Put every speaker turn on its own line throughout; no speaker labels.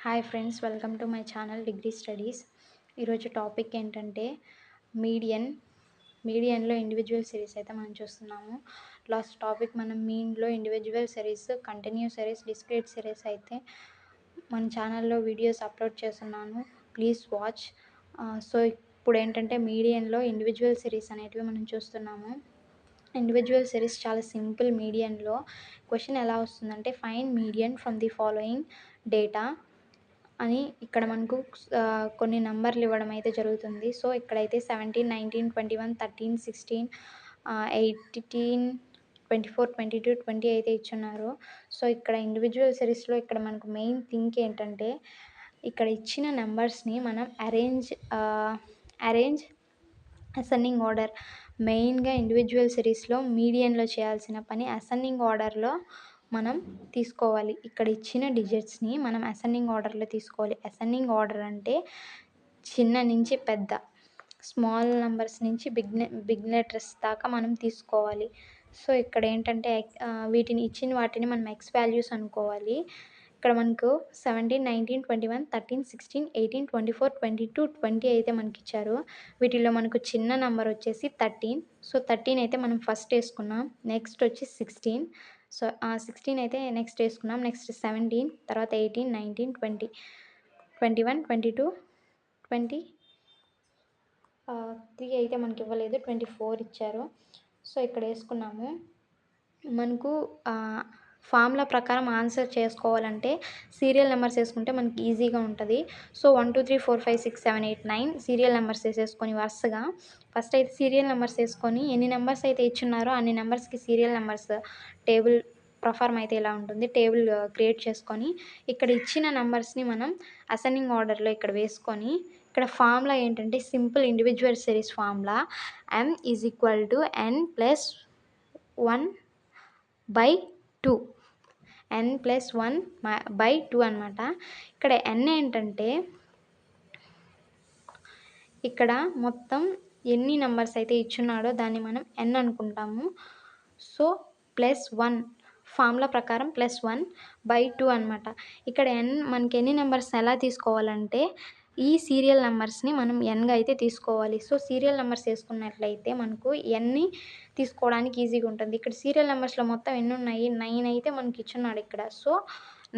Hi friends, welcome to my channel degree studies. ఈరోజు topic ఏంటంటే మీడియన్లో ఇండివిజువల్ సిరీస్ అయితే మనం చూస్తున్నాము. లాస్ట్ టాపిక్ మనం మీన్లో individual series, continue series, discrete series అయితే మన ఛానల్లో వీడియోస్ అప్లోడ్ చేస్తున్నాను. Please watch. సో ఇప్పుడు ఏంటంటే మీడియన్లో ఇండివిజువల్ సిరీస్ అనేటివి మనం చూస్తున్నాము. ఇండివిజువల్ సిరీస్ చాలా సింపుల్. మీడియన్లో క్వశ్చన్ ఎలా వస్తుందంటే find median from the following data అని ఇక్కడ మనకు కొన్ని నంబర్లు ఇవ్వడం అయితే జరుగుతుంది. సో ఇక్కడైతే 17, 19, 21, 13, 16, 18, 24, 22, 20 అయితే ఇచ్చున్నారు. సో ఇక్కడ ఇండివిజువల్ సిరీస్లో ఇక్కడ మనకు మెయిన్ థింక్ ఏంటంటే ఇక్కడ ఇచ్చిన నెంబర్స్ని మనం అరేంజ్ అసెండింగ్ ఆర్డర్. మెయిన్గా ఇండివిజువల్ సిరీస్లో మీడియన్లో చేయాల్సిన పని అసెండింగ్ ఆర్డర్లో మనం తీసుకోవాలి. ఇక్కడ ఇచ్చిన డిజిట్స్ని మనం అసెండింగ్ ఆర్డర్లో తీసుకోవాలి. అసెండింగ్ ఆర్డర్ అంటే చిన్న నుంచి పెద్ద, స్మాల్ నెంబర్స్ నుంచి బిగ్ లెటర్స్ దాకా మనం తీసుకోవాలి. సో ఇక్కడ ఏంటంటే ఇచ్చిన వాటిని మనం ఎక్స్ వాల్యూస్ అనుకోవాలి. ఇక్కడ మనకు 17, 19, 21, 13, 16, 18, 24, 22, 20 అయితే మనకి ఇచ్చారు. వీటిలో మనకు చిన్న నెంబర్ వచ్చేసి 13. సో 13 అయితే మనం ఫస్ట్ వేసుకున్నాం. నెక్స్ట్ వచ్చి 16. సో 16 అయితే నెక్స్ట్ వేసుకున్నాం. నెక్స్ట్ 17, తర్వాత 18, 19, 20, 21, 22, 23 అయితే మనకి ఇవ్వలేదు, 24 ఇచ్చారు. సో ఇక్కడ వేసుకున్నాము. మనకు ఫార్ములా ప్రకారం ఆన్సర్ చేసుకోవాలంటే సీరియల్ నెంబర్స్ వేసుకుంటే మనకి ఈజీగా ఉంటుంది. సో 1, 2, 3, 4, 5, 6, 7, 8, 9 సీరియల్ నెంబర్స్ వేసేసుకొని వరుసగా ఫస్ట్ అయితే సీరియల్ నెంబర్స్ వేసుకొని ఎన్ని నెంబర్స్ అయితే ఇచ్చున్నారో అన్ని నెంబర్స్కి సీరియల్ నెంబర్స్ టేబుల్ ప్రఫార్మ్ అయితే ఇలా ఉంటుంది. టేబుల్ క్రియేట్ చేసుకొని ఇక్కడ ఇచ్చిన నెంబర్స్ని మనం అసెండింగ్ ఆర్డర్లో ఇక్కడ వేసుకొని ఇక్కడ ఫార్ములా ఏంటంటే simple individual series formula m = n+1/2. n+1/2 అనమాట. ఇక్కడ n ఏంటంటే ఇక్కడ మొత్తం ఎన్ని నెంబర్స్ అయితే ఇచ్చున్నాడో దాన్ని మనం n అనుకుంటాము. సో +1 ఫార్ములా ప్రకారం +1/2 అనమాట. ఇక్కడ n మనకి ఎన్ని నెంబర్స్ ఎలా తీసుకోవాలంటే ఈ సీరియల్ నెంబర్స్ని మనం ఎన్గా అయితే తీసుకోవాలి. సో సీరియల్ నెంబర్స్ వేసుకున్నట్లయితే మనకు ఎన్ని తీసుకోవడానికి ఈజీగా ఉంటుంది. ఇక్కడ సీరియల్ నెంబర్స్లో మొత్తం ఎన్ని ఉన్నాయి, 9 అయితే మనకి ఇచ్చున్నాడు ఇక్కడ. సో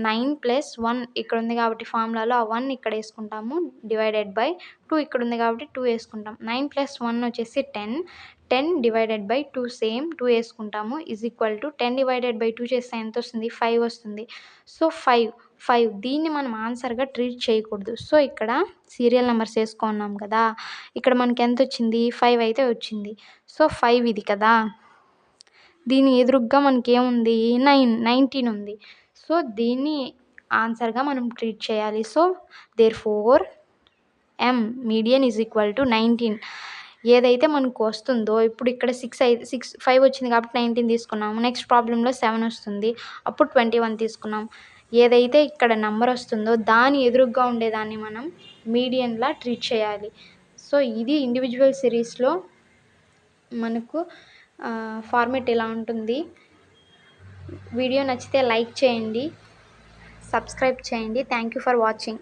9+1 ఇక్కడ ఉంది కాబట్టి ఫార్ములాలో ఆ 1 ఇక్కడ వేసుకుంటాము, /2 ఇక్కడ ఉంది కాబట్టి 2 వేసుకుంటాం. 9+1 వచ్చేసి 10. 10/2 సేమ్ 2 వేసుకుంటాము = 10/2 చేస్తే ఎంత వస్తుంది, 5 వస్తుంది. సో 5 దీన్ని మనం ఆన్సర్గా ట్రీట్ చేయకూడదు. సో ఇక్కడ సీరియల్ నెంబర్స్ వేసుకున్నాం కదా, ఇక్కడ మనకి ఎంత వచ్చింది, 5 అయితే వచ్చింది. సో 5 ఇది కదా, దీని ఎదురుగ్గా మనకి ఏముంది, 19 ఉంది. సో దీన్ని ఆన్సర్గా మనం ట్రీట్ చేయాలి. So therefore m median = 19. ఏదైతే మనకు వస్తుందో ఇప్పుడు ఇక్కడ 5 వచ్చింది కాబట్టి 19 తీసుకున్నాము. నెక్స్ట్ ప్రాబ్లంలో 7 వస్తుంది, అప్పుడు 21 తీసుకున్నాం. ఏదైతే ఇక్కడ నెంబర్ వస్తుందో దాని ఎదురుగ్గా ఉండేదాన్ని మనం మీడియన్లా ట్రీట్ చేయాలి. సో ఇది ఇండివిజువల్ సిరీస్లో మనకు ఫార్మేట్ ఇలా ఉంటుంది. వీడియో నచ్చితే లైక్ చేయండి, సబ్స్క్రైబ్ చేయండి. Thank you for watching.